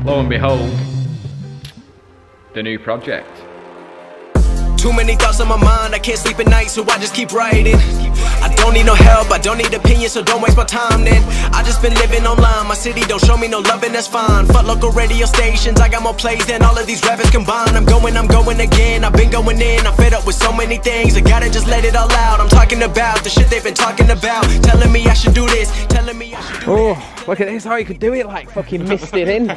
lo and behold, the new project. Too many thoughts on my mind, I can't sleep at night, so I just keep writing. I don't need no help, I don't need opinions, so don't waste my time then. I just been living online, my city don't show me no love and that's fine. Fuck local radio stations, I got more plays than all of these rappers combined. I'm going again, I've been going in, I'm fed up with so many things. I gotta just let it all out, I'm talking about the shit they've been talking about. Telling me I should do this, telling me I should do Oh, look at this, how you could do it, like fucking missed it in.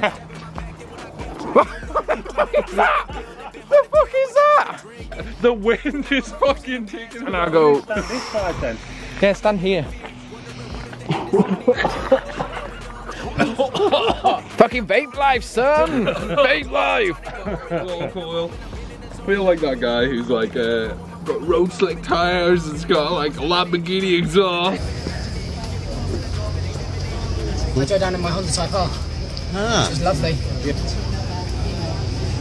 What the fuck is that? The fuck is that? The wind is fucking taking. And I go. Stand this side then. Yeah, stand here. Fucking vape life, son! Vape life! Cool. I feel like that guy who's like got road slick tires and it's got like a Lamborghini exhaust. I drove down in my Honda Type R, which was lovely.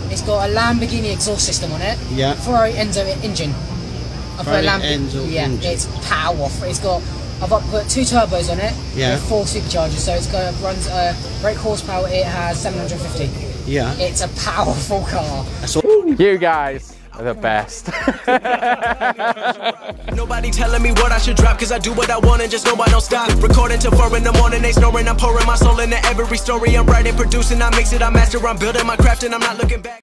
It's got a Lamborghini exhaust system on it. Yeah. Ferrari Enzo engine. Enzo engine. It's powerful. It's got. I've put 2 turbos on it. Yeah. With 4 superchargers, so it's got runs brake horsepower. It has 750. Yeah. It's a powerful car. You guys are the best. Nobody telling me what I should drop, cause I do what I want and just know I don't stop. Recording till 4 in the morning, they snoring, I'm pouring my soul into every story I'm writing, producing, I mix it, I master, I'm building my craft and I'm not looking back.